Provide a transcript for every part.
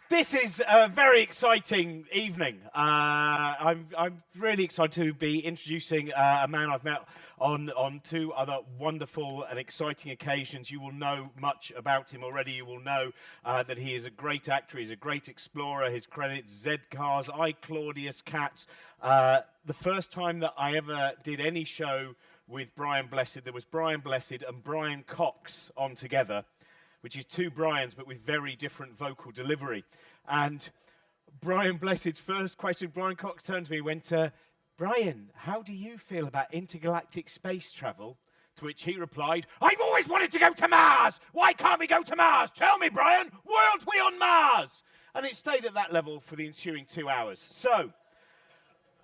This is a very exciting evening. I'm really excited to be introducing a man I've met on two other wonderful and exciting occasions. You will know much about him already. You will know that he is a great actor. He's a great explorer. His credits: Z Cars, I, Claudius, Cats. The first time that I ever did any show with Brian Blessed, there was Brian Blessed and Brian Cox on together, which is two Brians, but with very different vocal delivery. And Brian Blessed's first question, Brian Cox turned to me and went, Brian, how do you feel about intergalactic space travel? To which he replied, I've always wanted to go to Mars! Why can't we go to Mars? Tell me, Brian, weren't we on Mars? And it stayed at that level for the ensuing 2 hours. So,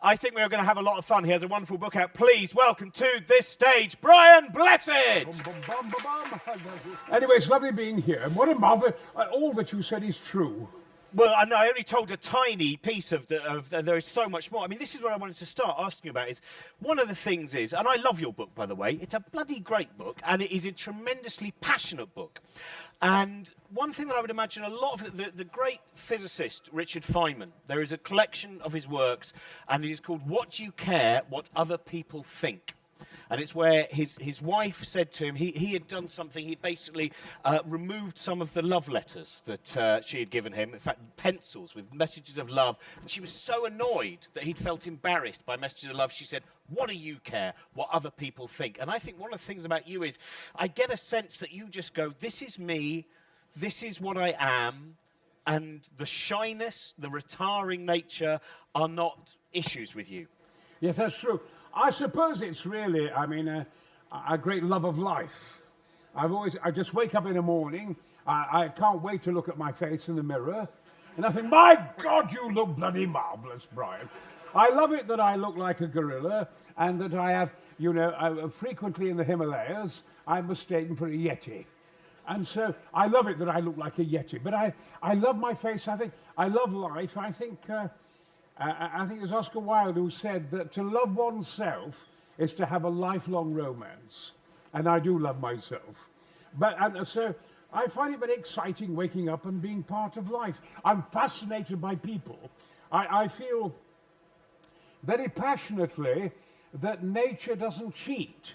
I think we're going to have a lot of fun. He has a wonderful book out. Please welcome to this stage, Brian Blessed. Anyway, it's lovely being here. And what a marvel! All that you said is true. Well, I know I only told a tiny piece of there is so much more. I mean, this is what I wanted to start asking about. Is one of the things is, and I love your book, by the way. It's a bloody great book, and it is a tremendously passionate book. And one thing that I would imagine a lot of the great physicist Richard Feynman, there is a collection of his works, and it is called "What Do You Care? What Other People Think." And it's where his wife said to him, he had done something, he'd basically removed some of the love letters that she had given him, in fact, pencils with messages of love. And she was so annoyed that he'd felt embarrassed by messages of love, she said, what do you care what other people think? And I think one of the things about you is, I get a sense that you just go, this is me, this is what I am, and the shyness, the retiring nature are not issues with you. Yes, that's true. I suppose it's really, a great love of life. I just wake up in the morning, I can't wait to look at my face in the mirror, and I think, my God, you look bloody marvellous, Brian. I love it that I look like a gorilla, and that I have, frequently in the Himalayas, I'm mistaken for a yeti. And so I love it that I look like a yeti. But I love my face, I love life, I think it was Oscar Wilde who said that to love oneself is to have a lifelong romance. And I do love myself. So I find it very exciting waking up and being part of life. I'm fascinated by people. I feel very passionately that nature doesn't cheat.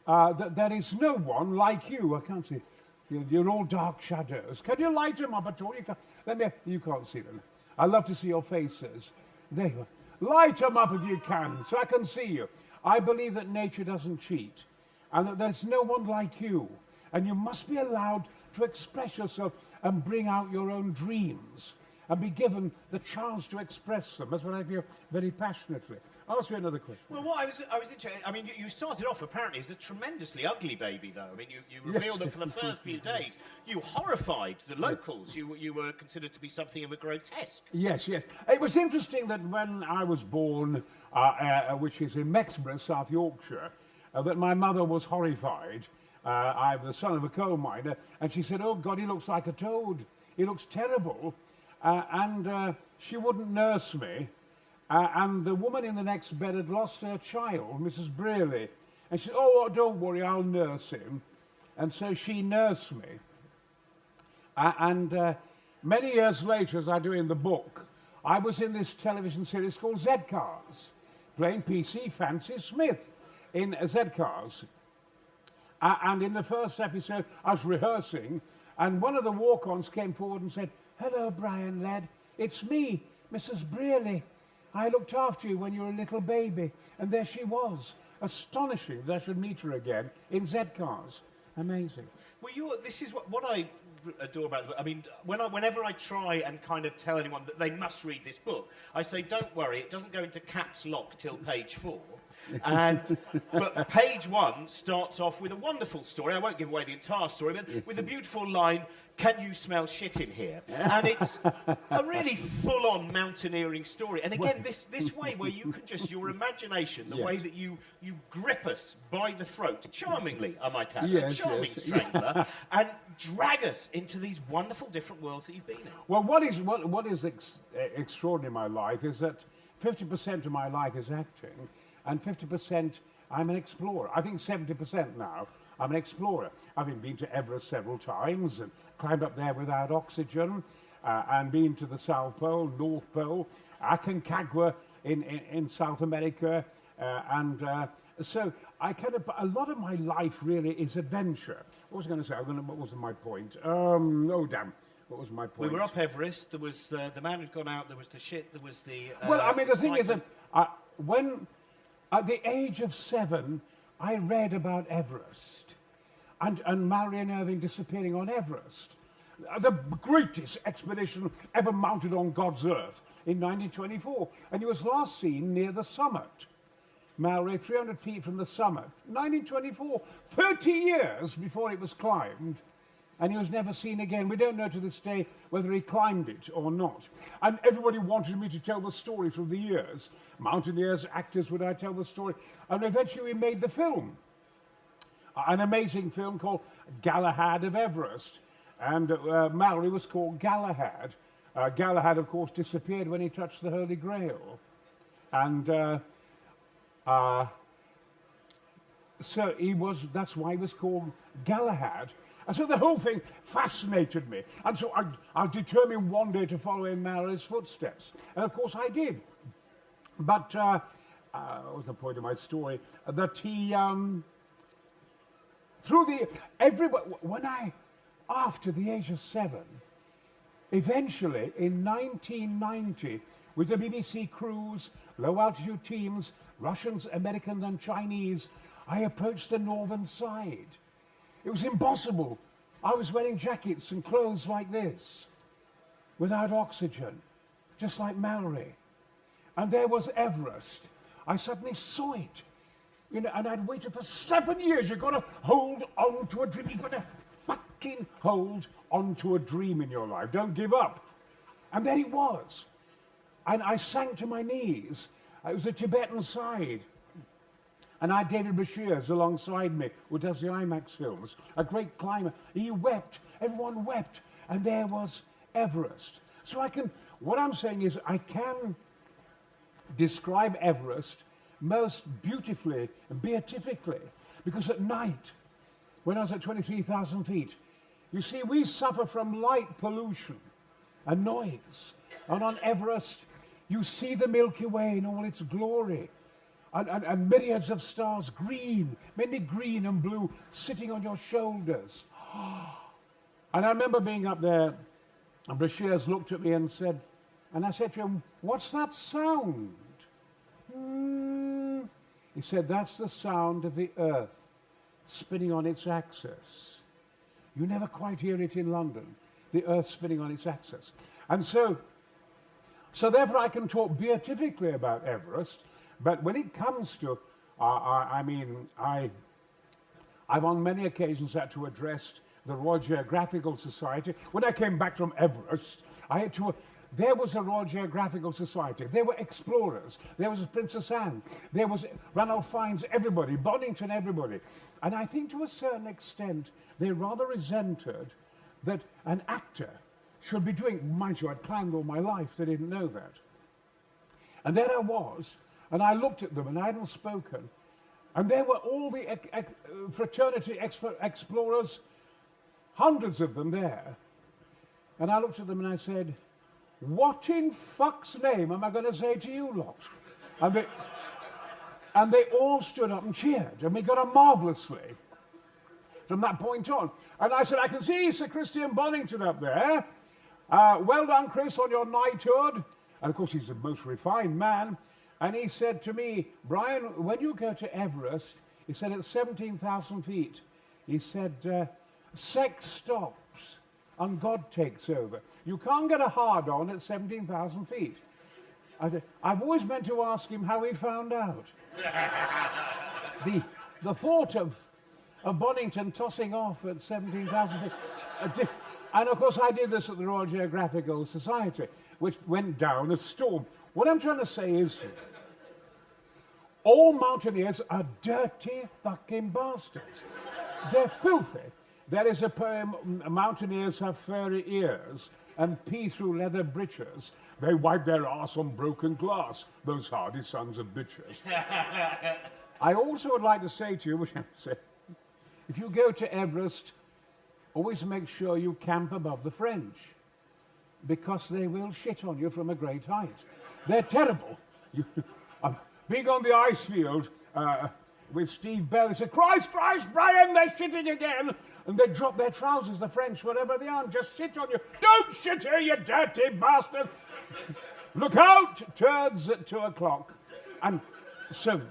That there is no one like you. I can't see. You're all dark shadows. Can you light them up at all? You can't see them. I love to see your faces. There you are. Light them up if you can, so I can see you. I believe that nature doesn't cheat, and that there's no one like you. And you must be allowed to express yourself and bring out your own dreams, and be given the chance to express them. That's what I feel very passionately. I'll ask you another question. Well, what I was interested. I mean, you started off apparently as a tremendously ugly baby, though. I mean, you revealed that for the first few days, you horrified the locals. You were considered to be something of a grotesque. Yes. It was interesting that when I was born, which is in Messner, South Yorkshire, that my mother was horrified. I'm the son of a coal miner, and she said, "Oh God, he looks like a toad. He looks terrible." And she wouldn't nurse me. And the woman in the next bed had lost her child, Mrs. Brearley. And she said, "Oh, don't worry, I'll nurse him." And so she nursed me. Many years later, as I do in the book, I was in this television series called Z Cars, playing PC Fancy Smith in Z Cars. And in the first episode, I was rehearsing, and one of the walk-ons came forward and said, "Hello, Brian, lad. It's me, Mrs. Brearley. I looked after you when you were a little baby." And there she was. Astonishing that I should meet her again in Z Cars. Amazing. Well, this is what I adore about the book. I mean, whenever I try and kind of tell anyone that they must read this book, I say, don't worry, it doesn't go into caps lock till page 4. But page 1 starts off with a wonderful story. I won't give away the entire story, but with a beautiful line, "Can you smell shit in here?" And it's a really full-on mountaineering story. And again, this way where you can just, your imagination, the way that you grip us by the throat, charmingly, I might add, a charming strangler, and drag us into these wonderful different worlds that you've been in. Well, what is extraordinary in my life is that 50% of my life is acting, and 50% I'm an explorer. I think 70% now. I'm an explorer. Having been to Everest several times and climbed up there without oxygen, and been to the South Pole, North Pole, Aconcagua in South America, so I kind of, a lot of my life really is adventure. What was I going to say? What was my point? Oh damn, what was my point? We were up Everest. There was the man who'd gone out. There was the shit. There was the. Well, I mean, the thing is that excitement. when, at the age of 7, I read about Everest and Marion Irving disappearing on Everest, the greatest expedition ever mounted on God's earth in 1924, and he was last seen near the summit. Mallory, 300 feet from the summit, 1924, 30 years before it was climbed, and he was never seen again. We don't know to this day whether he climbed it or not. And everybody wanted me to tell the story through the years. Mountaineers, actors, would I tell the story? And eventually we made the film, an amazing film called Galahad of Everest. And Mallory was called Galahad. Galahad, of course, disappeared when he touched the Holy Grail. And so that's why he was called Galahad. And so the whole thing fascinated me. And so I determined one day to follow in Mallory's footsteps. And of course I did. But what was the point of my story? That he, after the age of 7, eventually in 1990, with the BBC crews, low altitude teams, Russians, Americans and Chinese, I approached the northern side. It was impossible. I was wearing jackets and clothes like this, without oxygen, just like Mallory. And there was Everest. I suddenly saw it. You know, and I'd waited for 7 years. You've got to hold on to a dream. You've got to fucking hold on to a dream in your life. Don't give up. And there it was. And I sank to my knees. It was the Tibetan side. And I had David Bashirs alongside me, who does the IMAX films, a great climber. He wept. Everyone wept. And there was Everest. So what I'm saying is I can describe Everest most beautifully and beatifically, because at night, when I was at 23,000 feet, you see, we suffer from light pollution and noise. And on Everest, you see the Milky Way in all its glory, and myriads of stars, green, many green and blue, sitting on your shoulders. And I remember being up there, and Bashirs looked at me and said, and I said to him, "What's that sound?" He said, "That's the sound of the earth spinning on its axis." You never quite hear it in London, the earth spinning on its axis. And so therefore I can talk beatifically about Everest, but when it comes to, I've on many occasions had to address the Royal Geographical Society. When I came back from Everest, there was a Royal Geographical Society. There were explorers. There was Princess Anne. There was Ranulph Fiennes, everybody, Bonington, everybody. And I think to a certain extent, they rather resented that an actor should be doing, mind you, I'd climbed all my life, they didn't know that. And there I was, and I looked at them, and I hadn't spoken. And there were all the fraternity explorers, hundreds of them there. And I looked at them and I said, "What in fuck's name am I going to say to you lot?" And they all stood up and cheered, and we got on marvellously from that point on. And I said, "I can see Sir Christian Bonington up there. Well done, Chris, on your knighthood." And of course, he's the most refined man. And he said to me, "Brian, when you go to Everest," he said, "at 17,000 feet, he said, sex stops and God takes over. You can't get a hard-on at 17,000 feet. I've always meant to ask him how he found out. The thought of Bonington tossing off at 17,000 feet. And of course I did this at the Royal Geographical Society, which went down a storm. What I'm trying to say is, all mountaineers are dirty fucking bastards. They're filthy. There is a poem, "Mountaineers have furry ears and pee through leather breeches. They wipe their arse on broken glass, those hardy sons of bitches." I also would like to say to you, which I say, if you go to Everest, always make sure you camp above the French, because they will shit on you from a great height. They're terrible. Being on the ice field with Steve Bell, he said, Christ, Brian, they're shitting again. And they drop their trousers, the French, wherever they are, and just shit on you. Don't shit here, you dirty bastard. Look out, turds at 2 o'clock. And so,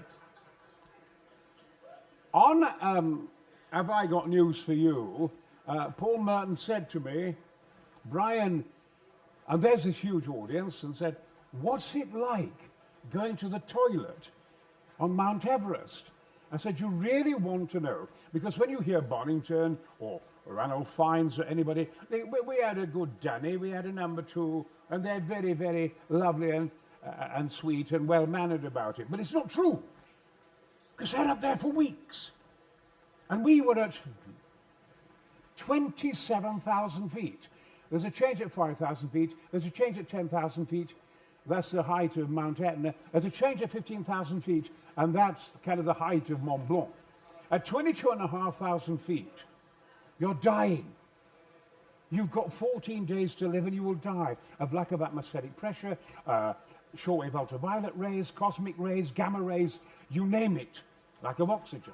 on Have I Got News for You, Paul Merton said to me, Brian, and there's this huge audience, and said, what's it like going to the toilet on Mount Everest? I said, you really want to know? Because when you hear Bonington or Ranulph Fiennes or anybody, we had a good Danny, we had a number 2, and they're very, very lovely and sweet and well-mannered about it. But it's not true, because they're up there for weeks. And we were at 27,000 feet. There's a change at 5,000 feet, there's a change at 10,000 feet, that's the height of Mount Etna. There's a change at 15,000 feet, and that's kind of the height of Mont Blanc. At 22,500 feet, you're dying. You've got 14 days to live and you will die of lack of atmospheric pressure, shortwave ultraviolet rays, cosmic rays, gamma rays, you name it, lack of oxygen.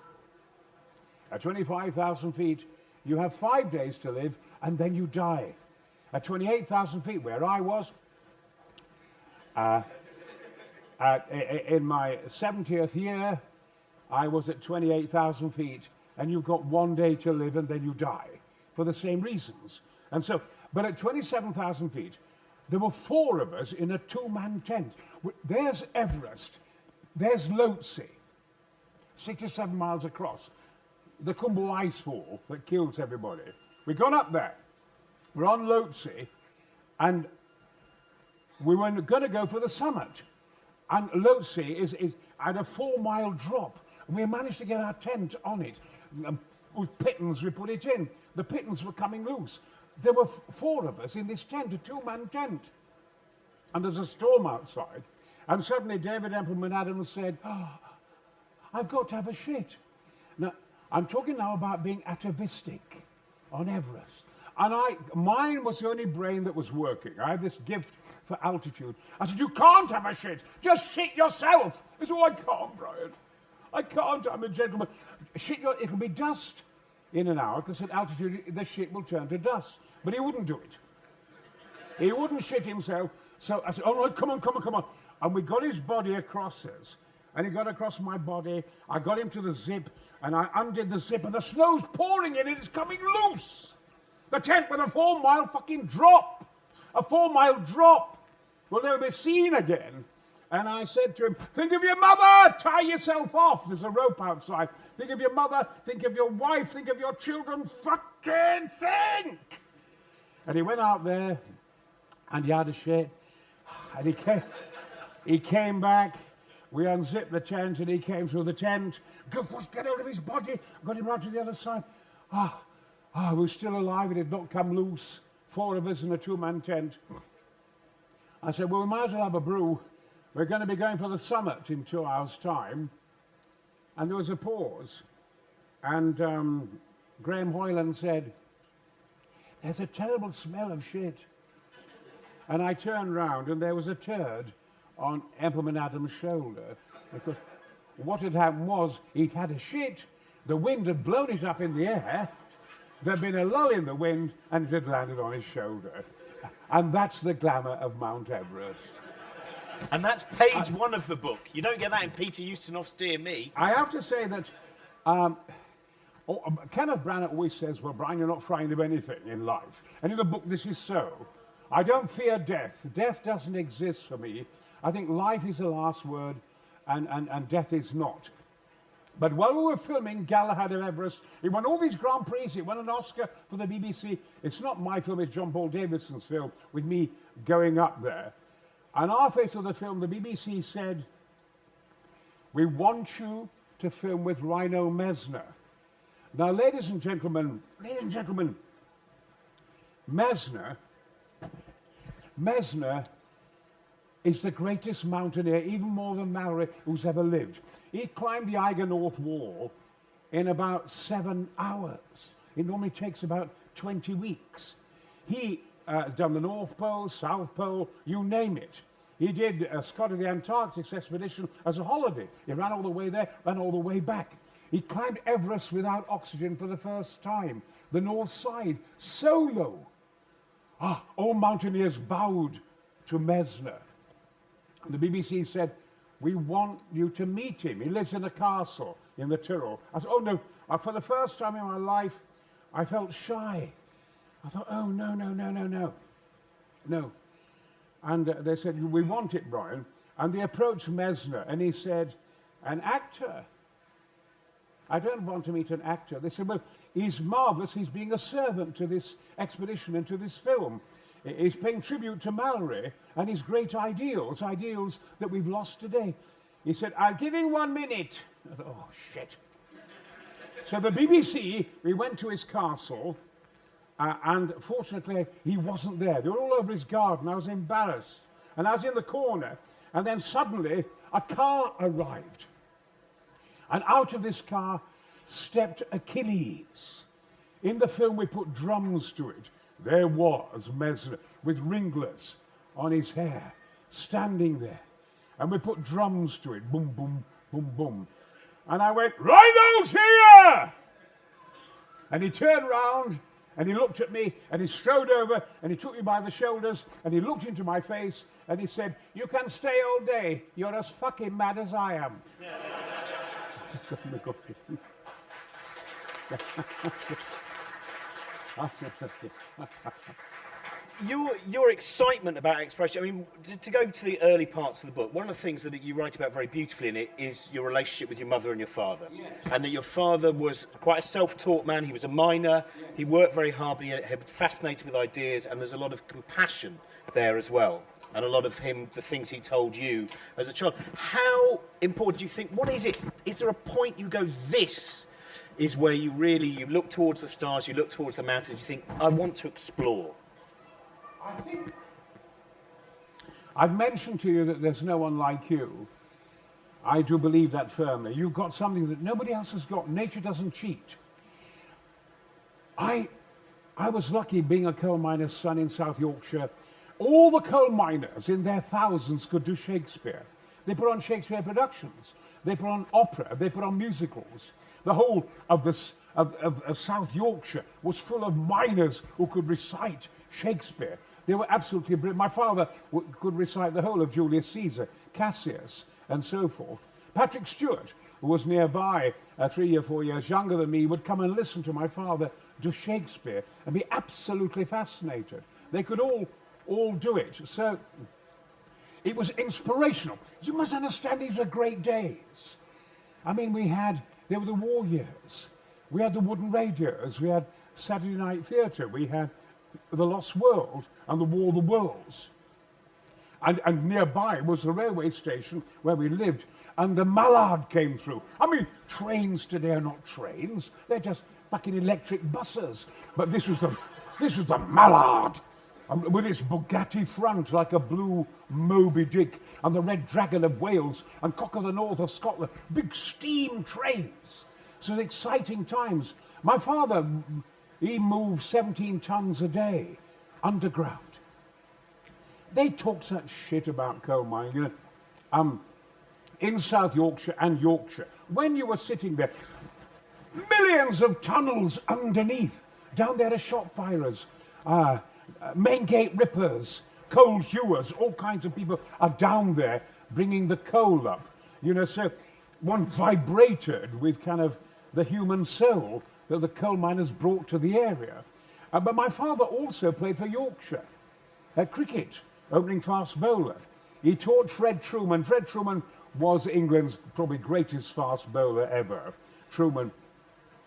At 25,000 feet, you have 5 days to live and then you die. At 28,000 feet, where I was, in my 70th year, I was at 28,000 feet, and you've got 1 day to live and then you die for the same reasons. And so, but at 27,000 feet, there were 4 of us in a 2-man tent. There's Everest, there's Lhotse, 6 or 7 miles across, the Khumbu icefall that kills everybody. We got up there, we're on Lhotse, and we were going to go for the summit. And Lhotse is at a 4-mile drop. And we managed to get our tent on it. With pittons, we put it in. The pittons were coming loose. There were 4 of us in this tent, a 2-man tent. And there's a storm outside. And suddenly David Empleman Adams said, I've got to have a shit. Now, I'm talking now about being atavistic on Everest. And mine was the only brain that was working. I had this gift for altitude. I said, you can't have a shit. Just shit yourself. He said, oh, I can't, Brian. I can't. I'm a gentleman. It'll be dust in an hour, because at altitude, the shit will turn to dust. But he wouldn't do it. He wouldn't shit himself. So I said, oh, no, come on. And we got his body across us. And he got across my body. I got him to the zip, and I undid the zip, and the snow's pouring in, and it's coming loose. The tent with a 4-mile fucking drop. A 4-mile drop. Will never be seen again. And I said to him, think of your mother, tie yourself off. There's a rope outside. Think of your mother, think of your wife, think of your children, fucking think. And he went out there, and he had a shit. And he came back. We unzipped the tent, and he came through the tent. Get out of his body. Got him right to the other side. we were still alive. It had not come loose. 4 of us in a 2-man tent. I said, well, we might as well have a brew. We're going to be going for the summit in 2 hours' time. And there was a pause. And Graham Hoyland said, there's a terrible smell of shit. And I turned round, and there was a turd on Empleman Adams' shoulder. Because what had happened was he'd had a shit. The wind had blown it up in the air. There'd been a lull in the wind, and it had landed on his shoulder. And that's the glamour of Mount Everest. And that's page 1 of the book. You don't get that in Peter Ustinov's Dear Me. I have to say that Kenneth Branagh always says, well, Brian, you're not frightened of anything in life. And in the book, this is so. I don't fear death. Death doesn't exist for me. I think life is the last word, and death is not. But while we were filming Galahad of Everest, he won all these Grand Prix, he won an Oscar for the BBC. It's not my film, it's John Paul Davidson's film, with me going up there. And halfway through the film, the BBC said, we want you to film with Reinhold Messner. Now, ladies and gentlemen, Messner is the greatest mountaineer, even more than Mallory, who's ever lived. He climbed the Eiger North Wall in about 7 hours. It normally takes about 20 weeks. He done the North Pole, South Pole, you name it. He did Scott of the Antarctic expedition as a holiday. He ran all the way there, ran all the way back. He climbed Everest without oxygen for the first time. The north side, solo. All mountaineers bowed to Messner. And the BBC said, "We want you to meet him. He lives in a castle in the Tyrol." I said, "Oh no." For the first time in my life, I felt shy. I thought, "Oh, no, no, no, no, no, no." And they said, "We want it, Brian." And they approached Messner, and he said, "An actor? I don't want to meet an actor." They said, "Well, he's marvelous. He's being a servant to this expedition and to this film. He's paying tribute to Mallory and his great ideals, ideals that we've lost today." He said, "I'll give him 1 minute." I thought, oh, shit. So the BBC, we went to his castle, and fortunately, he wasn't there. They were all over his garden. I was embarrassed. And I was in the corner, and then suddenly, a car arrived. And out of this car stepped Achilles. In the film, we put drums to it. There was Messner with ringlets on his hair, standing there. And we put drums to it. Boom, boom, boom, boom. And I went, "Reinhold's here!" And he turned round, and he looked at me, and he strode over, and he took me by the shoulders, and he looked into my face, and he said, "You can stay all day. You're as fucking mad as I am." Your excitement about exploration, I mean, to go to the early parts of the book, one of the things that you write about very beautifully in it is your relationship with your mother and your father. Yes. And that your father was quite a self-taught man. He was a miner. He worked very hard, but he was fascinated with ideas, and there's a lot of compassion there as well. And a lot of him, the things he told you as a child. How important do you think, what is it? Is there a point you go, this is where you look towards the stars, you look towards the mountains, you think, I want to explore? I think I've mentioned to you that there's no one like you. I do believe that firmly. You've got something that nobody else has got. Nature doesn't cheat. I was lucky being a coal miner's son in South Yorkshire. All the coal miners in their thousands could do Shakespeare. They put on Shakespeare productions. They put on opera. They put on musicals. The whole of South Yorkshire was full of miners who could recite Shakespeare. They were absolutely brilliant. My father could recite the whole of Julius Caesar, Cassius, and so forth. Patrick Stewart, who was nearby, 3 or 4 years younger than me, would come and listen to my father do Shakespeare and be absolutely fascinated. They could all do it. So it was inspirational. You must understand, these were great days. I mean, there were the war years. We had the wooden radios. We had Saturday Night Theatre. We had The Lost World and The War of the Worlds. And nearby was the railway station where we lived, and the Mallard came through. I mean, trains today are not trains. They're just fucking electric buses. But this was the Mallard. With its Bugatti front like a blue Moby Dick, and the Red Dragon of Wales, and Cock of the North of Scotland. Big steam trains. So exciting times. My father, he moved 17 tons a day underground. They talk such shit about coal mining, you know, in South Yorkshire and Yorkshire. When you were sitting there, millions of tunnels underneath. Down there are shop firers, main gate rippers, coal hewers, all kinds of people are down there bringing the coal up. You know, so one vibrated with kind of the human soul that the coal miners brought to the area. But my father also played for Yorkshire at cricket, opening fast bowler. He taught Fred Truman. Fred Truman was England's probably greatest fast bowler ever, Truman.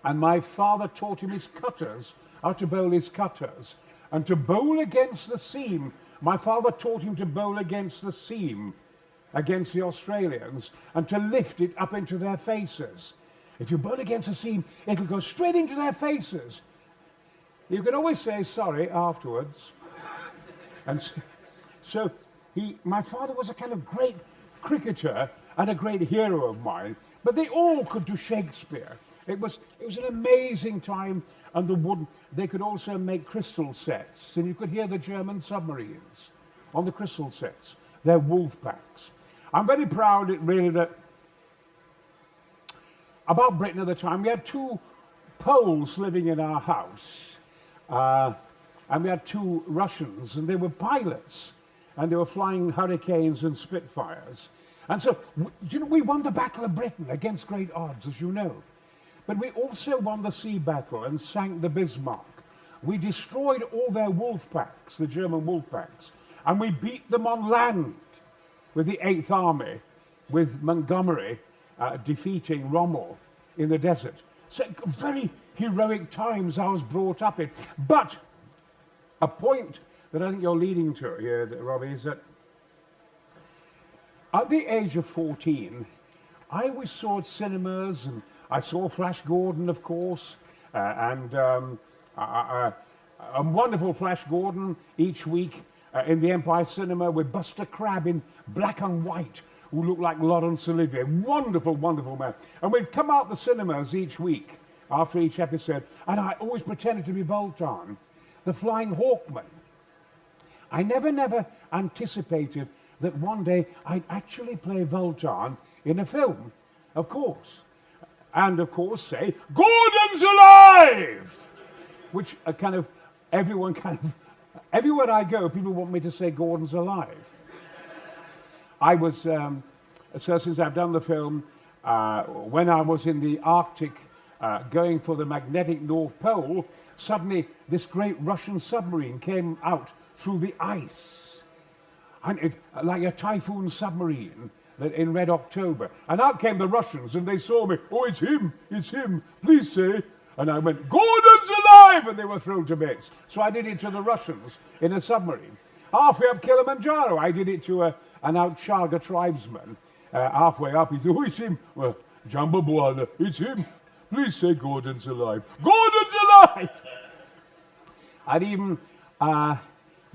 And my father taught him his cutters, how to bowl his cutters. And to bowl against the seam, my father taught him to bowl against the seam, against the Australians, and to lift it up into their faces. If you bowl against the seam, it'll go straight into their faces. You can always say sorry afterwards. And so my father was a kind of great cricketer and a great hero of mine, but they all could do Shakespeare. It was an amazing time, and they could also make crystal sets, and you could hear the German submarines on the crystal sets, their wolf packs. I'm very proud, really, that about Britain at the time, we had 2 Poles living in our house, and we had 2 Russians, and they were pilots, and they were flying Hurricanes and Spitfires. And so, we won the Battle of Britain against great odds, as you know. But we also won the sea battle and sank the Bismarck. We destroyed all their wolf packs, the German wolf packs, and we beat them on land with the 8th Army, with Montgomery defeating Rommel in the desert. So very heroic times I was brought up in. But a point that I think you're leading to here, Robbie, is that at the age of 14, I always saw at cinemas, and I saw Flash Gordon, of course, and a wonderful Flash Gordon each week in the Empire Cinema with Buster Crabbe in black and white, who looked like Laurence Olivier. Wonderful, wonderful man. And we'd come out the cinemas each week after each episode, and I always pretended to be Voltan, the Flying Hawkman. I never anticipated that one day I'd actually play Voltan in a film, of course. And of course say, "Gordon's alive!" Which everywhere I go, people want me to say Gordon's alive. I was, so since I've done the film, when I was in the Arctic going for the magnetic North Pole, suddenly this great Russian submarine came out through the ice, and like a typhoon submarine in Red October. And out came the Russians, and they saw me. "Oh, it's him, please say." And I went, "Gordon's alive!" And they were thrown to bits. So I did it to the Russians in a submarine. Halfway up Kilimanjaro, I did it to an Outchaga tribesman. Halfway up, he said, "Oh, it's him." "Well, Jambabuana, it's him. Please say Gordon's alive." "Gordon's alive!" And even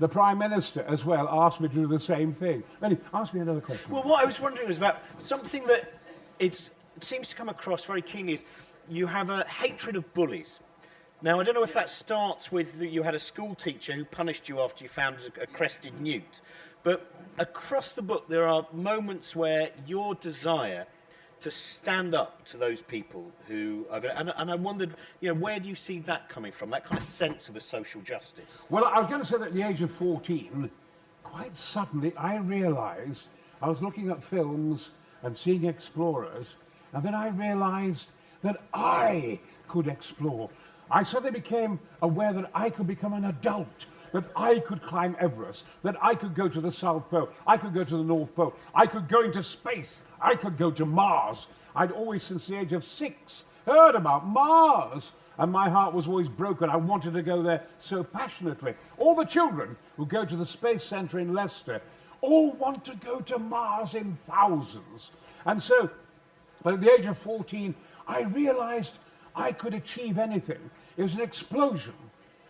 the Prime Minister as well asked me to do the same thing. Anyway, ask me another question. Well, what I was wondering was about something that it seems to come across very keenly is you have a hatred of bullies. Now, I don't know if that starts with you had a school teacher who punished you after you found a crested newt, but across the book there are moments where your desire to stand up to those people who are going to, and I wondered, where do you see that coming from, that kind of sense of a social justice? Well, I was going to say that at the age of 14, quite suddenly I realized I was looking at films and seeing explorers, and then I realized that I could explore. I suddenly became aware that I could become an adult, that I could climb Everest, that I could go to the South Pole, I could go to the North Pole, I could go into space, I could go to Mars. I'd always, since the age of 6, heard about Mars, and my heart was always broken. I wanted to go there so passionately. All the children who go to the Space Centre in Leicester all want to go to Mars in thousands. And so, at the age of 14, I realized I could achieve anything. It was an explosion.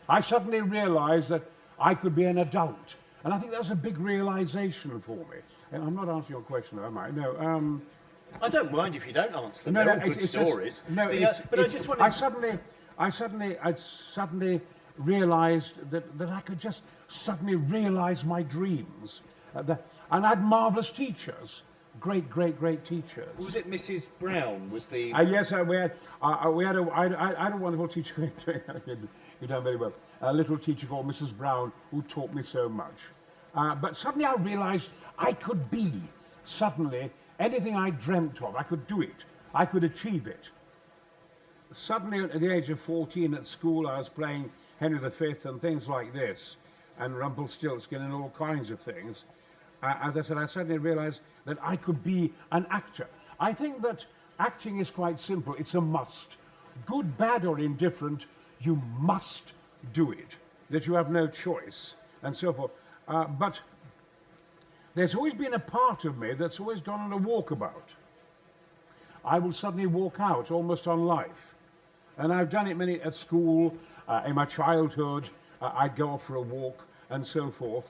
I suddenly realized that I could be an adult. And I think that was a big realization for me. And I'm not answering your question, am I? No. I don't mind if you don't answer them. No, They're all good stories. But I just wanted. I suddenly realized that I could just suddenly realize my dreams. And I had marvelous teachers. Great teachers. Was it Mrs. Brown? Was the yes, I had a wonderful teacher. You've done very well. A little teacher called Mrs. Brown who taught me so much. But suddenly I realized I could be suddenly anything I dreamt of. I could do it. I could achieve it. Suddenly at the age of 14 at school I was playing Henry V and things like this, and Rumpelstiltskin and all kinds of things. As I said, I suddenly realized that I could be an actor. I think that acting is quite simple. It's a must. Good, bad, or indifferent, you must do it. That you have no choice, and so forth. But there's always been a part of me that's always gone on a walkabout. I will suddenly walk out almost on life. And I've done it at school, in my childhood. I'd go off for a walk, and so forth.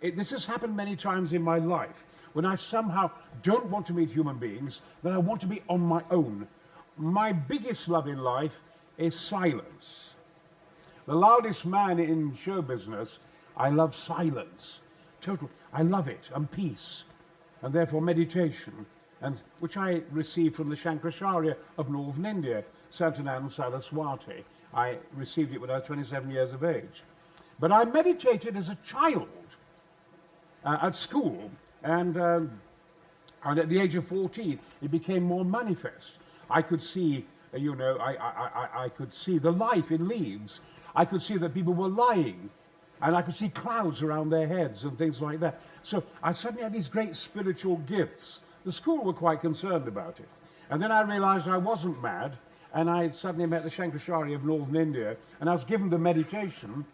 This has happened many times in my life, when I somehow don't want to meet human beings, that I want to be on my own. my biggest love in life is silence. The loudest man in show business, I love silence. Total, I love it, and peace, and therefore meditation, and which I received from the Shankaracharya of northern India, Santanand Saraswati. I received it when I was 27 years of age. But I meditated as a child at school, and at the age of 14, it became more manifest. I could see, I could see the life in leaves. I could see that people were lying, and I could see clouds around their heads and things like that. So I suddenly had these great spiritual gifts. The school were quite concerned about it. And then I realized I wasn't mad, and I suddenly met the Shankaracharya of northern India, and I was given the meditation,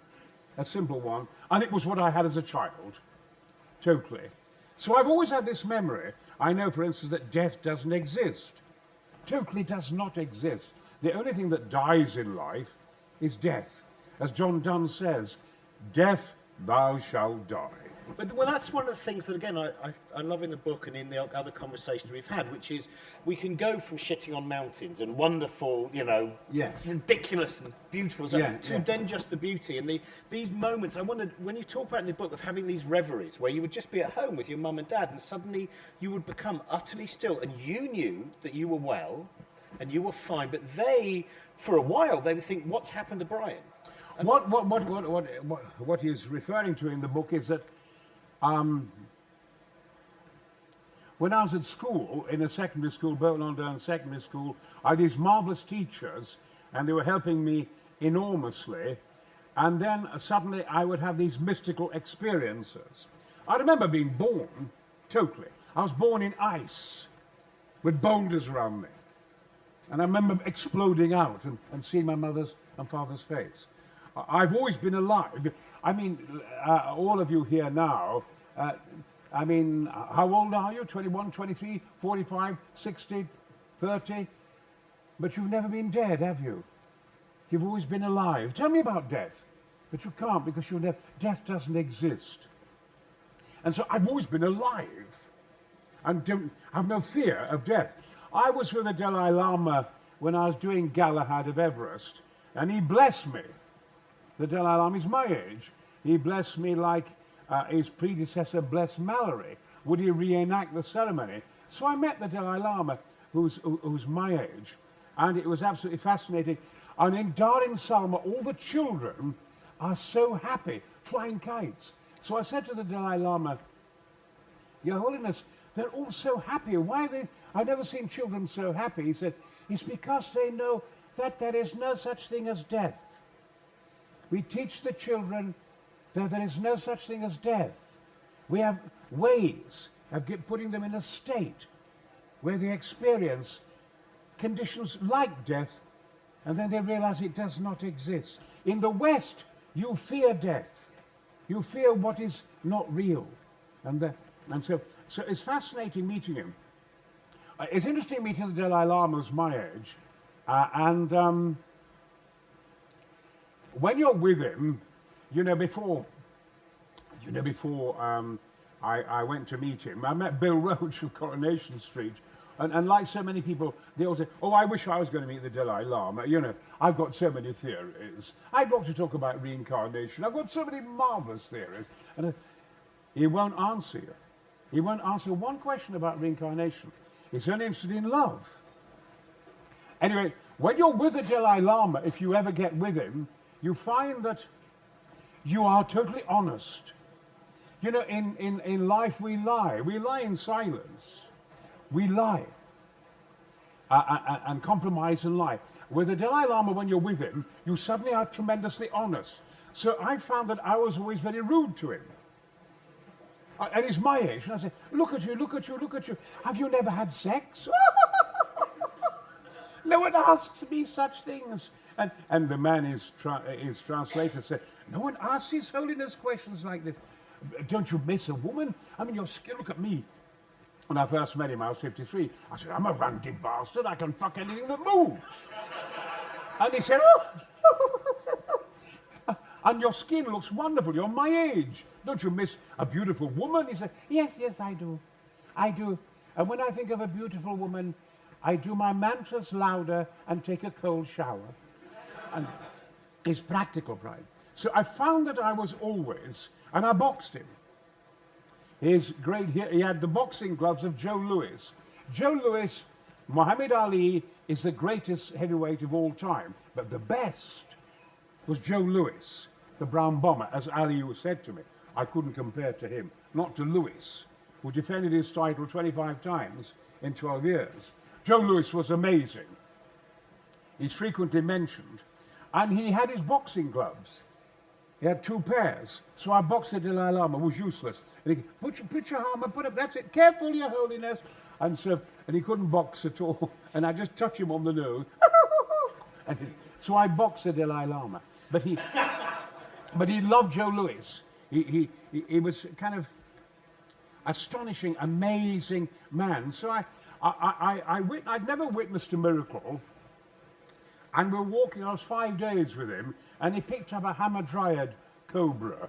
a simple one, and it was what I had as a child, totally. So I've always had this memory. I know, for instance, that death doesn't exist. Totally does not exist. The only thing that dies in life is death. As John Donne says, death thou shalt die. Well, that's one of the things that, again, I love in the book and in the other conversations we've had, which is we can go from shitting on mountains and wonderful, Yes. ridiculous and beautiful, to then just the beauty. And these moments, I wondered, when you talk about in the book of having these reveries where you would just be at home with your mum and dad and suddenly you would become utterly still and you knew that you were well and you were fine, but they, for a while, they would think, what's happened to Brian? And what he's referring to in the book is that when I was at school, in a secondary school, Burton-on-Durn Secondary School, I had these marvelous teachers, and they were helping me enormously. And then suddenly I would have these mystical experiences. I remember being born, totally. I was born in ice, with boulders around me. And I remember exploding out and seeing my mother's and father's face. I've always been alive. I mean, all of you here now, how old are you? 21, 23, 45, 60, 30? But you've never been dead, have you? You've always been alive. Tell me about death. But you can't, because death doesn't exist. And so I've always been alive and don't have no fear of death. I was with the Dalai Lama when I was doing Galahad of Everest, and he blessed me. The Dalai Lama is my age. He blessed me like his predecessor blessed Mallory. Would he reenact the ceremony? So I met the Dalai Lama, who's my age, and it was absolutely fascinating. And in Dharamsala, all the children are so happy, flying kites. So I said to the Dalai Lama, Your Holiness, they're all so happy. Why are they? I've never seen children so happy. He said, it's because they know that there is no such thing as death. We teach the children that there is no such thing as death. We have ways of putting them in a state where they experience conditions like death, and then they realize it does not exist. In the West, you fear death. You fear what is not real. And so it's fascinating meeting him. It's interesting meeting the Dalai Lama, who's my age, when you're with him, before I went to meet him, I met Bill Roach of Coronation Street, and like so many people, they all say, oh, I wish I was going to meet the Dalai Lama. I've got so many theories. I'd love to talk about reincarnation. I've got so many marvelous theories. And he won't answer you. He won't answer one question about reincarnation. He's only interested in love. Anyway, when you're with the Dalai Lama, if you ever get with him, you find that you are totally honest. In life we lie. We lie in silence. We lie and compromise and lie. With the Dalai Lama, when you're with him, you suddenly are tremendously honest. So I found that I was always very rude to him. And he's my age, and I say, look at you, look at you, look at you. Have you never had sex? No one asks me such things. And the man, his translator, said, no one asks His Holiness questions like this. Don't you miss a woman? I mean, your skin, look at me. When I first met him, I was 53. I said, I'm a randy bastard. I can fuck anything that moves. And he said, oh. And your skin looks wonderful. You're my age. Don't you miss a beautiful woman? He said, yes, I do. I do. And when I think of a beautiful woman, I do my mantras louder and take a cold shower. And his practical pride. So I found that I was always, and I boxed him. He had the boxing gloves of Joe Louis. Joe Louis, Muhammad Ali is the greatest heavyweight of all time, but the best was Joe Louis, the brown bomber, as Ali said to me. I couldn't compare to him, not to Louis, who defended his title 25 times in 12 years. Joe Louis was amazing. He's frequently mentioned. And he had his boxing gloves. He had 2 pairs. So I boxed the Dalai Lama, was useless. And he put your arm and put up, that's it, careful, Your Holiness. And he couldn't box at all. And I just touched him on the nose. So I boxed the Dalai Lama. But he loved Joe Louis. He was kind of astonishing, amazing man. So I'd never witnessed a miracle. And we were walking, I was 5 days with him, and he picked up a hamadryad cobra.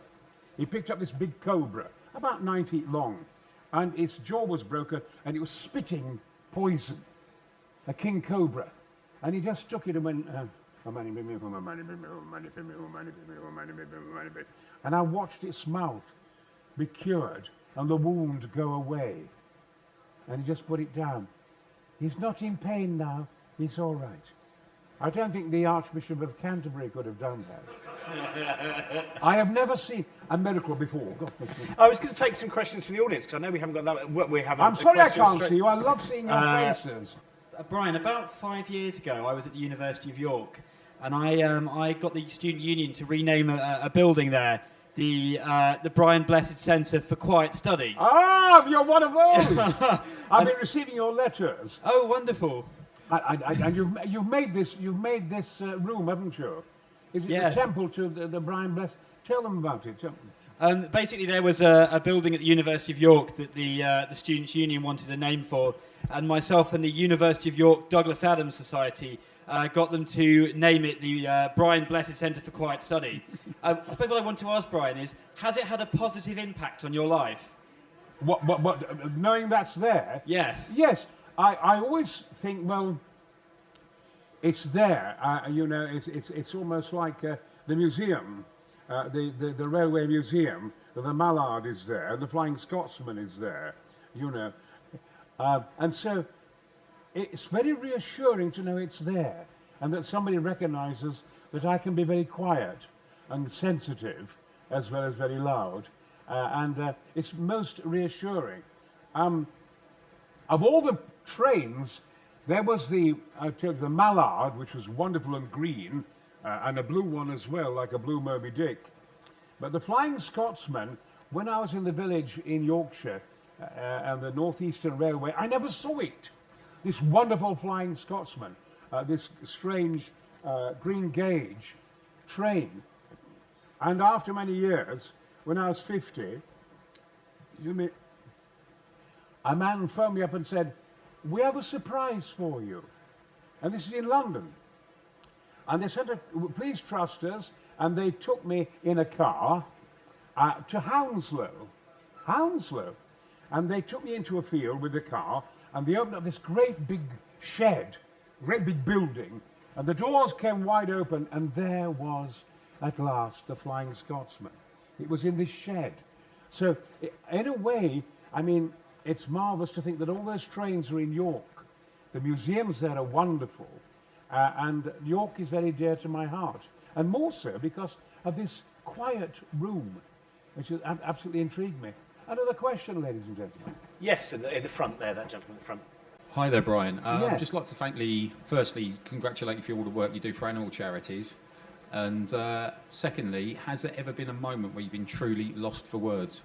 He picked up this big cobra, about 9 feet long, and its jaw was broken, and it was spitting poison, a king cobra. And he just took it and went, and I watched its mouth be cured, and the wound go away. And he just put it down. He's not in pain now, he's all right. I don't think the Archbishop of Canterbury could have done that. I have never seen a miracle before. I was going to take some questions from the audience because I know we haven't got that. We have. I'm sorry I can't see you. I love seeing your faces. Brian, about 5 years ago, I was at the University of York, and I got the student union to rename a building there, the Brian Blessed Centre for Quiet Study. Ah, you're one of those. I've been receiving your letters. Oh, wonderful. And you've made this room, haven't you? Is it Yes. the temple to the Brian Blessed? Tell them about it. Basically, there was a building at the University of York that the Students' Union wanted a name for, and myself and the University of York Douglas Adams Society got them to name it the Brian Blessed Centre for Quiet Study. I suppose what I want to ask, Brian, is, has it had a positive impact on your life? What knowing that's there? Yes. Yes. I always think, well, it's there. It's almost like the museum, the railway museum. The Mallard is there, the Flying Scotsman is there, and so it's very reassuring to know it's there, and that somebody recognises that I can be very quiet and sensitive, as well as very loud, and it's most reassuring. Of all the trains, there was the Mallard, which was wonderful and green, and a blue one as well, like a blue Moby Dick. But the Flying Scotsman, when I was in the village in Yorkshire and the North Eastern Railway, I never saw it. This wonderful Flying Scotsman, this strange green gauge train. And after many years, when I was 50, a man phoned me up and said, "We have a surprise for you." And this is in London. And they said, "Please trust us." And they took me in a car to Hounslow. And they took me into a field with the car, and they opened up this great big shed, great big building, and the doors came wide open, and there was, at last, the Flying Scotsman. It was in this shed. So, in a way, I mean, it's marvellous to think that all those trains are in York. The museums there are wonderful, and York is very dear to my heart, and more so because of this quiet room, which has absolutely intrigued me. Another question, ladies and gentlemen. Yes, in the front there, that gentleman in the front. Hi there, Brian. Yeah. I'd just like to firstly, congratulate you for all the work you do for animal charities. And secondly, has there ever been a moment where you've been truly lost for words?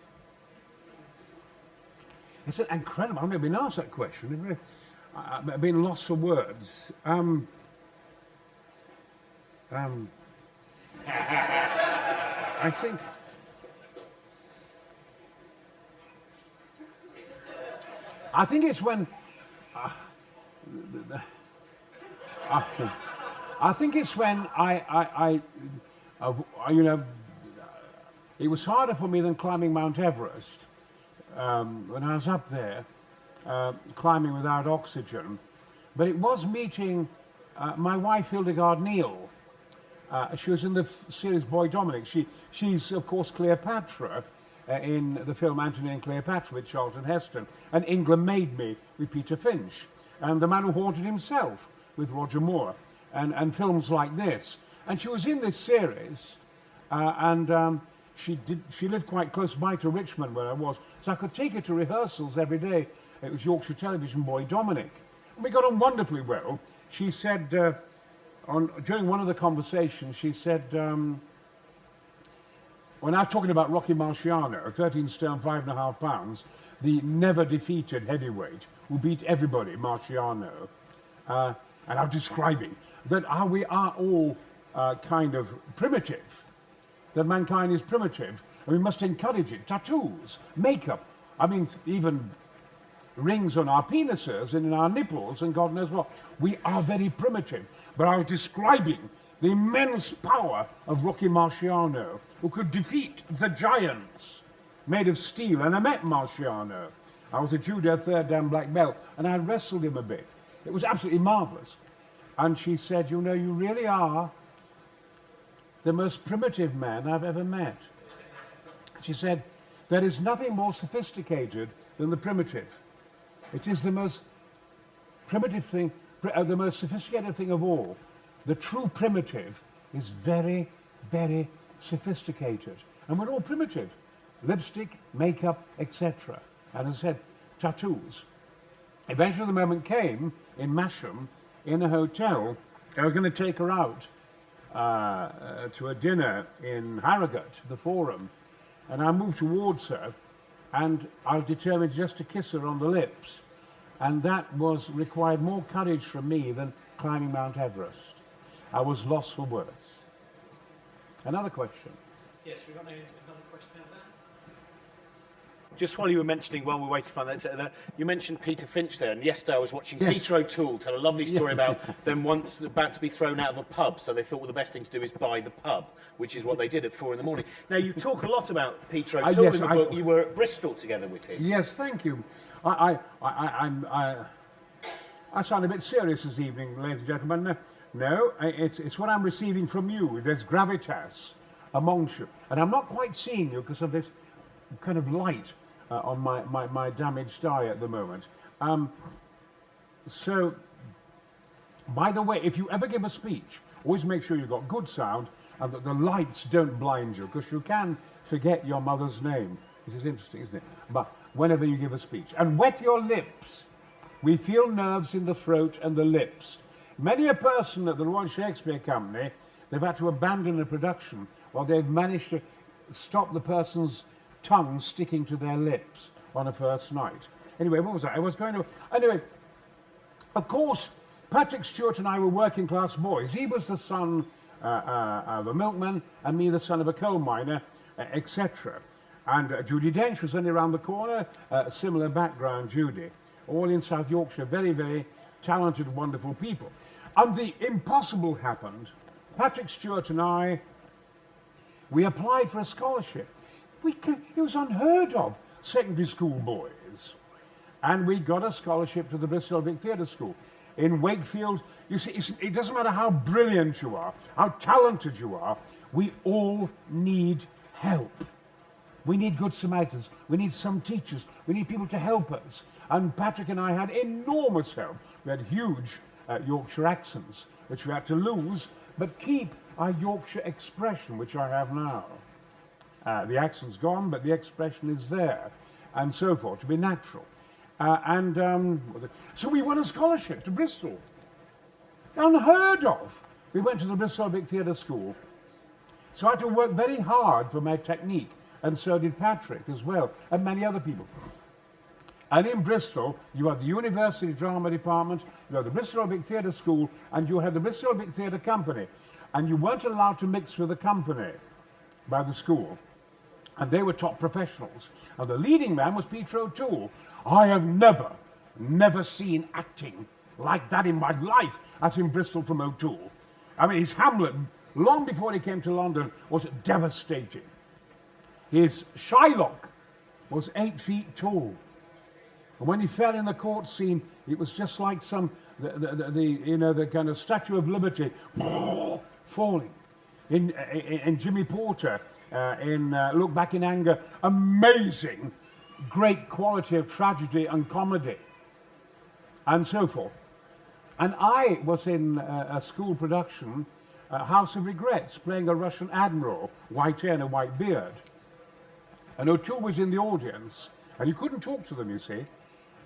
It's incredible. I've never been asked that question. I've been lost for words. I think it's when it was harder for me than climbing Mount Everest. When I was up there, climbing without oxygen, But it was meeting my wife, Hildegard Neal. She was in the series Boy Dominic. She's, of course, Cleopatra in the film Antony and Cleopatra with Charlton Heston, and England Made Me with Peter Finch, and The Man Who Haunted Himself with Roger Moore, and films like this. And she was in this series, and she lived quite close by to Richmond where I was, so I could take her to rehearsals every day. It was Yorkshire Television Boy Dominic. And we got on wonderfully well. She said, during one of the conversations, she said, when I was talking about Rocky Marciano, 13 stone, 5.5 pounds, the never defeated heavyweight who beat everybody, Marciano, and I was describing that we are all kind of primitive, that mankind is primitive, and we must encourage it. Tattoos, makeup, I mean, even rings on our penises and in our nipples and God knows what. We are very primitive. But I was describing the immense power of Rocky Marciano, who could defeat the giants made of steel. And I met Marciano. I was a judo third dan black belt, and I wrestled him a bit. It was absolutely marvelous. And she said, you know, you really are the most primitive man I've ever met. She said, there is nothing more sophisticated than the primitive. It is the most primitive thing, the most sophisticated thing of all. The true primitive is very, very sophisticated. And we're all primitive. Lipstick, makeup, etc. And as I said, tattoos. Eventually the moment came in Masham, in a hotel. I was going to take her out to a dinner in Harrogate, the Forum. And I moved towards her, and I was determined just to kiss her on the lips. And that required more courage from me than climbing Mount Everest. I was lost for words. Another question? Yes, we've got another question out there. Just while you were mentioning, while we're waiting for that, you mentioned Peter Finch there, and yesterday I was watching Peter O'Toole tell a lovely story about them once about to be thrown out of a pub, so they thought, well, the best thing to do is buy the pub, which is what they did at 4 a.m. Now, you talk a lot about Peter O'Toole in the book. You were at Bristol together with him. Yes, thank you. I sound a bit serious this evening, ladies and gentlemen. No, it's what I'm receiving from you. There's gravitas amongst you. And I'm not quite seeing you because of this kind of light on my damaged eye at the moment. So, by the way, if you ever give a speech, always make sure you've got good sound and that the lights don't blind you, because you can forget your mother's name. This is interesting, isn't it? But whenever you give a speech. And wet your lips. We feel nerves in the throat and the lips. Many a person at the Royal Shakespeare Company, they've had to abandon a production while they've managed to stop the person's tongue sticking to their lips on a first night. Anyway, what was that? I was going to... Anyway, of course, Patrick Stewart and I were working class boys. He was the son of a milkman, and me the son of a coal miner, etc. And Judy Dench was only around the corner, similar background, Judy. All in South Yorkshire, very, very talented, wonderful people. And the impossible happened. Patrick Stewart and I, we applied for a scholarship. It was unheard of, secondary school boys. And we got a scholarship to the Bristol Vic Theatre School. In Wakefield, you see, it doesn't matter how brilliant you are, how talented you are, we all need help. We need good Samaritans, we need some teachers, we need people to help us. And Patrick and I had enormous help. We had huge Yorkshire accents, which we had to lose, but keep our Yorkshire expression, which I have now. The accent's gone, but the expression is there, and so forth, to be natural. So we won a scholarship to Bristol. Unheard of. We went to the Bristol Vic Theatre School. So I had to work very hard for my technique, and so did Patrick as well, and many other people. And in Bristol, you had the University Drama Department, you had the Bristol Vic Theatre School, and you had the Bristol Vic Theatre Company. And you weren't allowed to mix with the company by the school. And they were top professionals. And the leading man was Peter O'Toole. I have never seen acting like that in my life as in Bristol from O'Toole. I mean, his Hamlet, long before he came to London, was devastating. His Shylock was 8 feet tall. And when he fell in the court scene, it was just like some the kind of Statue of Liberty falling. In Jimmy Porter, in Look Back in Anger, amazing, great quality of tragedy and comedy, and so forth. And I was in a school production, House of Regrets, playing a Russian admiral, white hair and a white beard. And O'Toole was in the audience, and you couldn't talk to them, you see.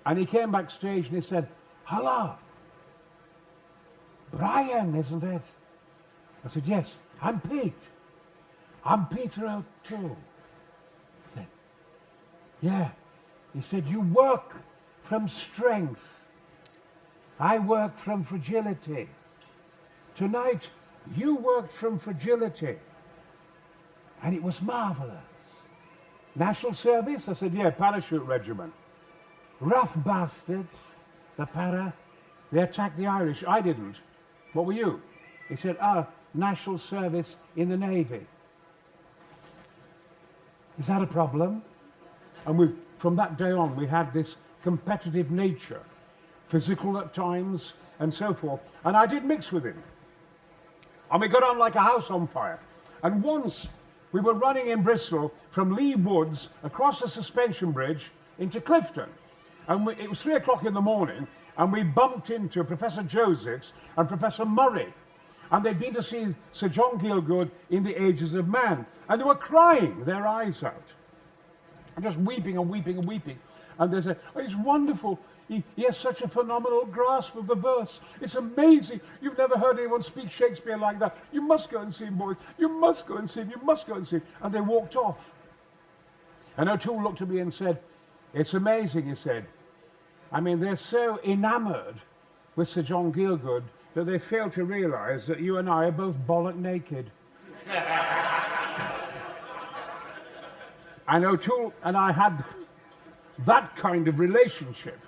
And he came backstage and he said, "Hello, Brian, isn't it?" I said, "Yes, I'm Pete. I'm Peter O'Toole." He said, "Yeah." He said, "You work from strength. I work from fragility. Tonight, you worked from fragility." And it was marvelous. National Service? I said, "Yeah, parachute regiment. Rough bastards, the para. They attacked the Irish. I didn't. What were you?" He said, "National Service in the Navy." Is that a problem? And from that day on, we had this competitive nature, physical at times, and so forth. And I did mix with him. And we got on like a house on fire. And once we were running in Bristol from Lee Woods across the suspension bridge into Clifton. And it was 3 o'clock in the morning, and we bumped into Professor Josephs and Professor Murray. And they'd been to see Sir John Gielgud in The Ages of Man. And they were crying their eyes out. And just weeping and weeping and weeping. And they said, "Oh, it's wonderful. He has such a phenomenal grasp of the verse. It's amazing. You've never heard anyone speak Shakespeare like that. You must go and see him, boys. You must go and see him. You must go and see him." And they walked off. And O'Toole looked at me and said, "It's amazing," he said. "I mean, they're so enamored with Sir John Gielgud that they fail to realize that you and I are both bollock naked." And O'Toole and I had that kind of relationship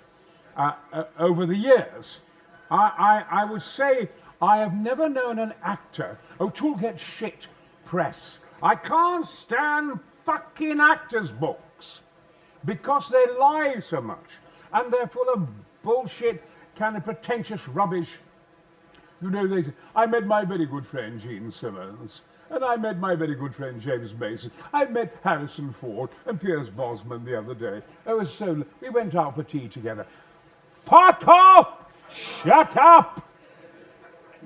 over the years. I would say I have never known an actor. O'Toole gets shit press. I can't stand fucking actors' books because they lie so much and they're full of bullshit, kind of pretentious rubbish. You know, I met my very good friend Gene Simmons, and I met my very good friend James Mason. I met Harrison Ford and Pierce Brosnan the other day. We went out for tea together. Fuck off! Shut up!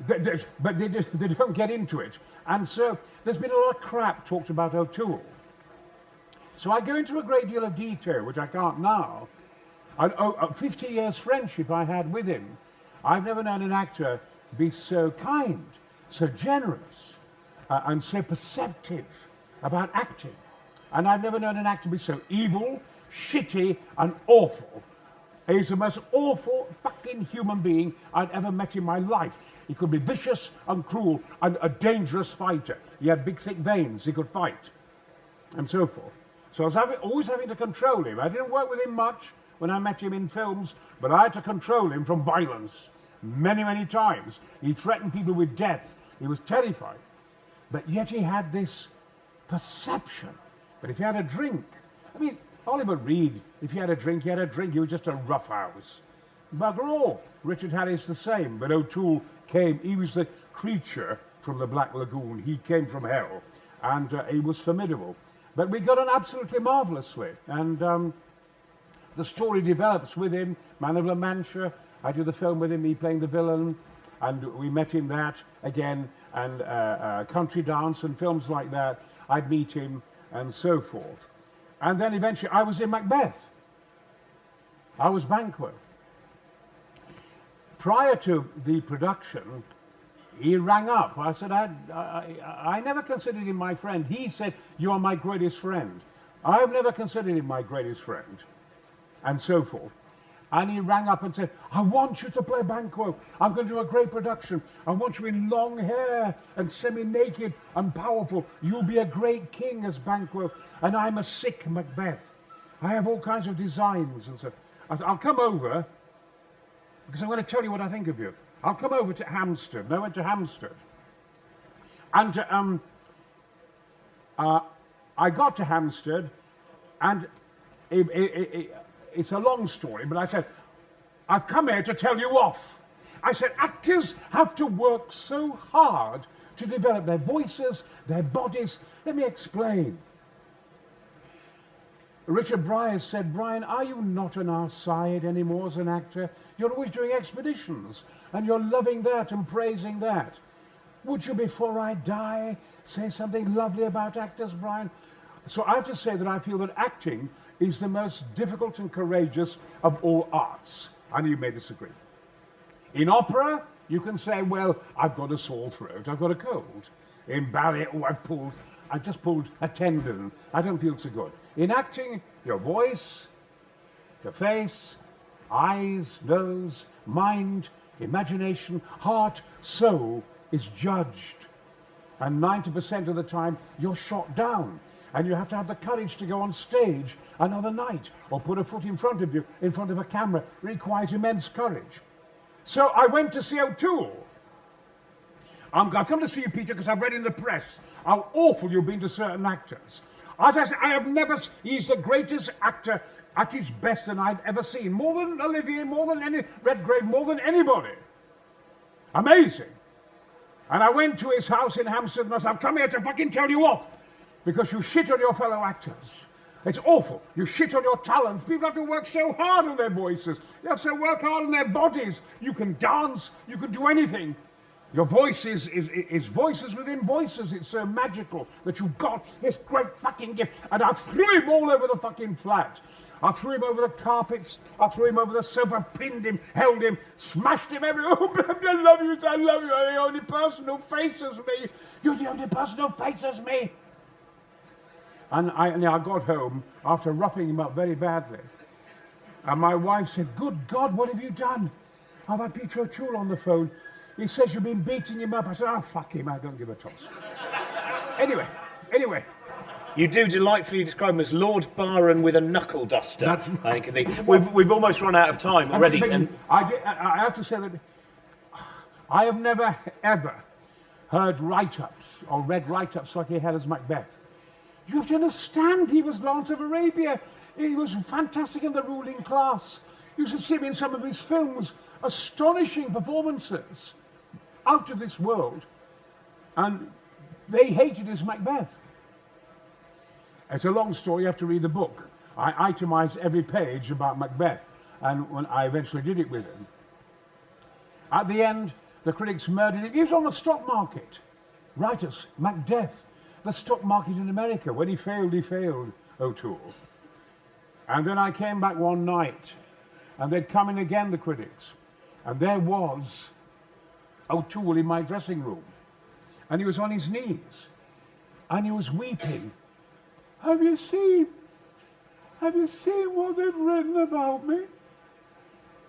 But they don't get into it. And so there's been a lot of crap talked about O'Toole. So I go into a great deal of detail, which I can't now. 50 years friendship I had with him. I've never known an actor be so kind, so generous, and so perceptive about acting. And I've never known an actor be so evil, shitty, and awful. He's the most awful fucking human being I'd ever met in my life. He could be vicious and cruel and a dangerous fighter. He had big, thick veins. He could fight, and so forth. So I was always having to control him. I didn't work with him much when I met him in films, but I had to control him from violence many, many times. He threatened people with death. He was terrified. But yet he had this perception. But if he had a drink, I mean, Oliver Reed, if he had a drink, he had a drink. He was just a roughhouse. Bugger all. Richard Harris the same. But O'Toole came, he was the creature from the Black Lagoon. He came from hell. And he was formidable. But we got on absolutely marvelously. And the story develops with him. Man of La Mancha. I do the film with him, me playing the villain. And we met in that again. And Country Dance and films like that. I'd meet him and so forth. And then eventually I was in Macbeth. I was Banquo. Prior to the production, he rang up. I said, I never considered him my friend. He said, "You are my greatest friend." I've never considered him my greatest friend. And so forth. And he rang up and said, "I want you to play Banquo. I'm going to do a great production. I want you in long hair and semi-naked and powerful. You'll be a great king as Banquo. And I'm a sick Macbeth. I have all kinds of designs." And so I said, "I'll come over because I'm going to tell you what I think of you. I'll come over to Hampstead." And I went to Hampstead. And I got to Hampstead, and it's a long story, but I said, "I've come here to tell you off. I said, actors have to work so hard to develop their voices, their bodies. Let me explain. Richard Bryars said, Brian, are you not on our side anymore as an actor? You're always doing expeditions, and you're loving that and praising that. Would you, before I die, say something lovely about actors, Brian? So I have to say that I feel that acting is the most difficult and courageous of all arts. I know you may disagree. In opera, you can say, well, I've got a sore throat, I've got a cold. In ballet, oh, I just pulled a tendon, I don't feel so good. In acting, your voice, your face, eyes, nose, mind, imagination, heart, soul is judged. And 90% of the time, you're shot down. And you have to have the courage to go on stage another night or put a foot in front of you, in front of a camera. It requires immense courage. So I went to see O'Toole. I've come to see you, Peter, because I've read in the press how awful you've been to certain actors. As I said, he's the greatest actor at his best than I've ever seen. More than Olivier, more than any Redgrave, more than anybody. Amazing. And I went to his house in Hampstead and I said, I've come here to fucking tell you off because you shit on your fellow actors. It's awful. You shit on your talents. People have to work so hard on their voices. They have to work hard on their bodies. You can dance. You can do anything. Your voice is voices within voices. It's so magical that you've got this great fucking gift. And I threw him all over the fucking flat. I threw him over the carpets. I threw him over the sofa, pinned him, held him, smashed him everywhere. Oh, I love you. I love you. You're the only person who faces me. You're the only person who faces me. And I got home after roughing him up very badly. And my wife said, good God, what have you done? I've had Peter O'Toole on the phone. He says you've been beating him up. I said, oh, fuck him, I don't give a toss. Anyway. You do delightfully describe him as Lord Byron with a knuckle duster. That's I think we've almost run out of time already. I have to say that I have never, ever heard write-ups or read write-ups like he had as Macbeth. You have to understand, he was Lawrence of Arabia. He was fantastic in the ruling class. You should see him in some of his films. Astonishing performances. Out of this world. And they hated his Macbeth. It's a long story, you have to read the book. I itemized every page about Macbeth, and when I eventually did it with him. At the end, the critics murdered him. He was on the stock market. Writers, Macbeth, the stock market in America. When he failed, O'Toole. And then I came back one night, and they'd come in again, the critics. And there was O'Toole in my dressing room. And he was on his knees. And he was weeping. Have you seen what they've written about me?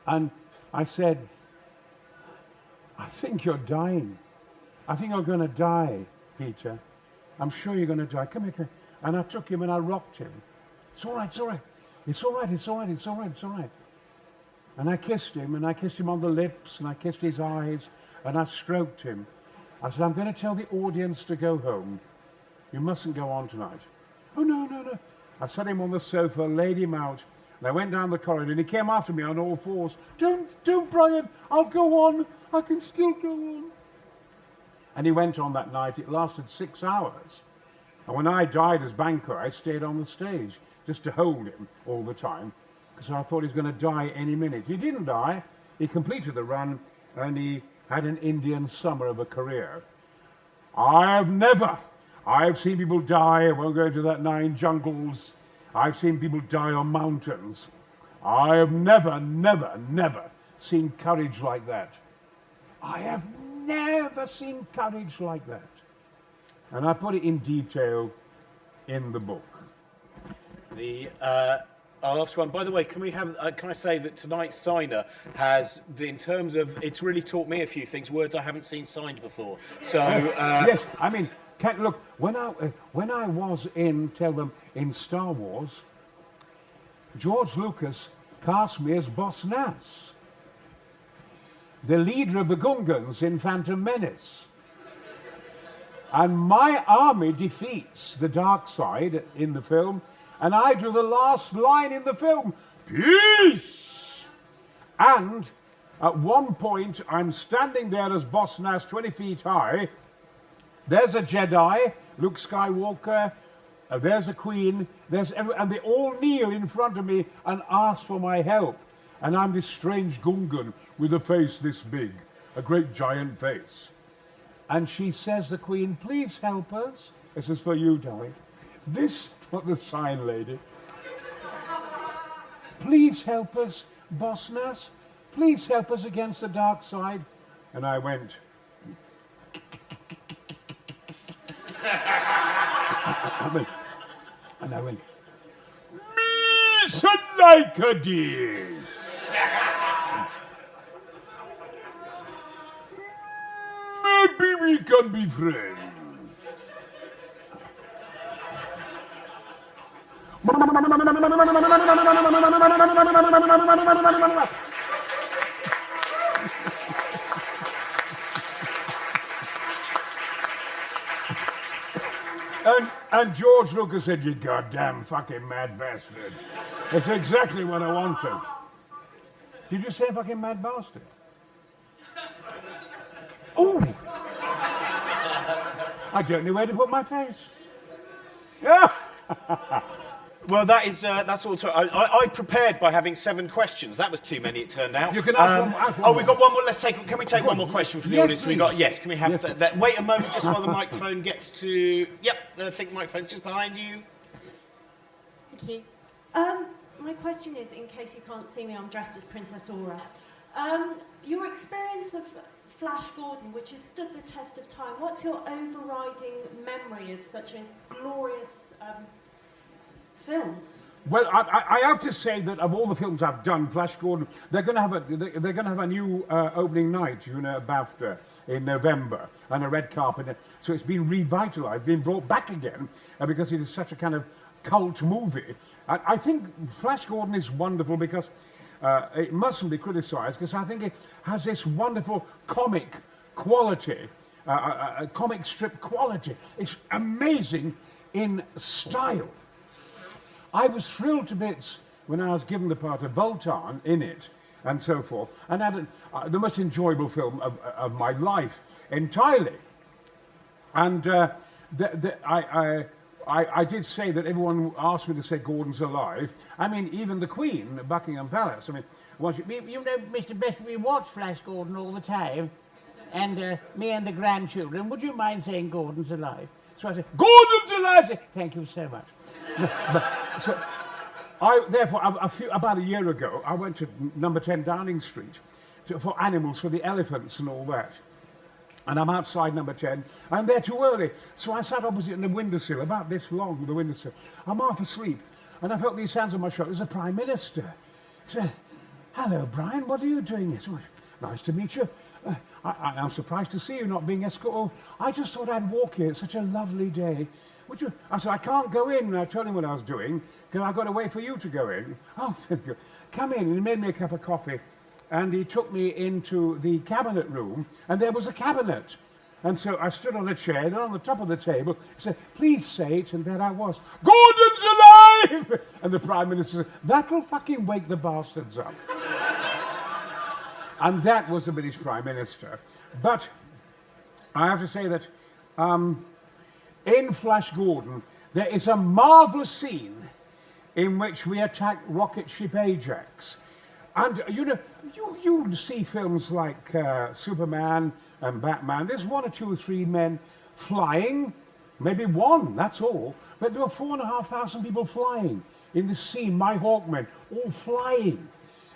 And I said, I think you're dying. I think you're going to die, Peter. I'm sure you're going to die. Come here. And I took him and I rocked him. It's all right. And I kissed him, and I kissed him on the lips, and I kissed his eyes, and I stroked him. I said, I'm going to tell the audience to go home. You mustn't go on tonight. Oh, no. I sat him on the sofa, laid him out, and I went down the corridor, and he came after me on all fours. Don't, Brian, I'll go on. I can still go on. And he went on that night. It lasted 6 hours. And when I died as banker, I stayed on the stage just to hold him all the time, because I thought he was going to die any minute. He didn't die. He completed the run, and he had an Indian summer of a career. I've seen people die. I won't go into that 9 jungles. I've seen people die on mountains. I have never seen courage like that. I have never seen courage like that. And I put it in detail in the book. I'll ask one. By the way, can I say that tonight's signer has, in terms of, it's really taught me a few things, words I haven't seen signed before. So yes, I mean, look, when I was in Star Wars, George Lucas cast me as Boss Nass, the leader of the Gungans in Phantom Menace. And my army defeats the dark side in the film, and I do the last line in the film, peace! And At one point, I'm standing there as Boss Nass, 20 feet high. There's a Jedi, Luke Skywalker. There's a Queen. And they all kneel in front of me and ask for my help. And I'm this strange Gungan with a face this big, a great giant face. And she says, the Queen, please help us. This is for you, darling. This for the sign lady. Please help us, Boss Nass. Please help us against the dark side. And I went. And I went. Me so like this. Maybe we can be friends. And George Lucas said, you goddamn fucking mad bastard. That's exactly what I wanted. Did you say fucking mad bastard? Oh! I don't know where to put my face. Well, that's all. I prepared by having 7 questions. That was too many, it turned out. You can ask one we've got one more. Can we take one more question from the audience? Please. Yes, can we have that? Wait a moment, just while the microphone gets to... Yep, I think the microphone's just behind you. Thank you. My question is, in case you can't see me, I'm dressed as Princess Aura. Your experience of Flash Gordon, which has stood the test of time, what's your overriding memory of such a glorious film? Well, I have to say that of all the films I've done, Flash Gordon, they're going to have a new opening night, BAFTA in November, and a red carpet. So it's been revitalised, been brought back again, because it is such a kind of cult movie. I think Flash Gordon is wonderful because it mustn't be criticised, because I think it has this wonderful comic quality, comic strip quality. It's amazing in style. I was thrilled to bits when I was given the part of Voltan in it, and so forth, and had the most enjoyable film of my life entirely. And I did say that everyone asked me to say Gordon's alive. I mean, even the Queen at Buckingham Palace. I mean, you know, Mr. Best, we watch Flash Gordon all the time, and me and the grandchildren. Would you mind saying Gordon's alive? So I said, Gordon's alive! Thank you so much. So, therefore, about a year ago, I went to number 10 Downing Street for animals, for the elephants and all that. And I'm outside number 10, and they're too early. So I sat opposite in the windowsill, about this long, the windowsill. I'm half asleep, and I felt these hands on my shoulder. There's the Prime Minister. He said, hello, Brian, what are you doing here? So nice to meet you. I'm surprised to see you not being escorted. I just thought I'd walk here. It's such a lovely day. Would you? I said, I can't go in. And I told him what I was doing, because I've got to wait for you to go in. Oh, thank you. Come in. And he made me a cup of coffee. And he took me into the cabinet room, and there was a cabinet. And so I stood on a chair, and on the top of the table, he said, please say it, and there I was. Gordon's alive! And the Prime Minister said, that'll fucking wake the bastards up. And that was the British Prime Minister. But I have to say that in Flash Gordon, there is a marvellous scene in which we attack rocket ship Ajax. And, you know, you see films like Superman and Batman. There's 1 or 2 or 3 men flying, maybe 1, that's all. But there were 4,500 people flying in the scene, my Hawkmen, all flying.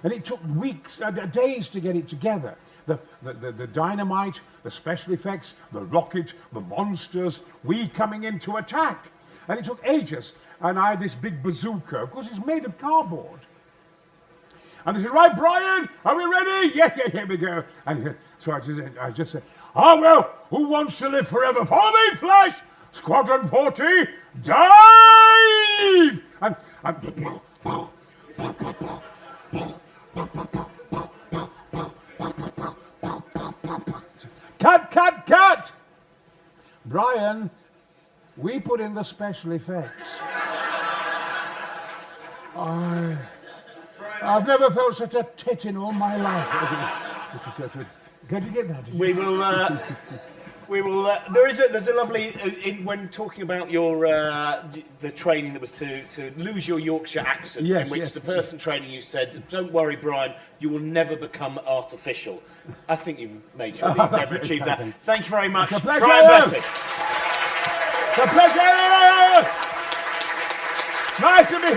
And it took weeks, days to get it together. The dynamite, the special effects, the rocket, the monsters, we coming in to attack. And it took ages. And I had this big bazooka. Of course, it's made of cardboard. And they said, right, Brian, are we ready? Yeah, here we go. And so I just said, oh, well, who wants to live forever? Follow me, Flash! Squadron 40, dive! And cut! Brian, we put in the special effects. I've never felt such a tit in all my life. Did you get that? We will. We will. There's a lovely when talking about your the training that was to lose your Yorkshire accent, Yes, in which yes, the person training you said, "Don't worry, Brian, you will never become artificial." I think you've made sure that you've never achieved that. Thank you very much. It's a pleasure. Brian Blessing. It's a pleasure. Nice to be here.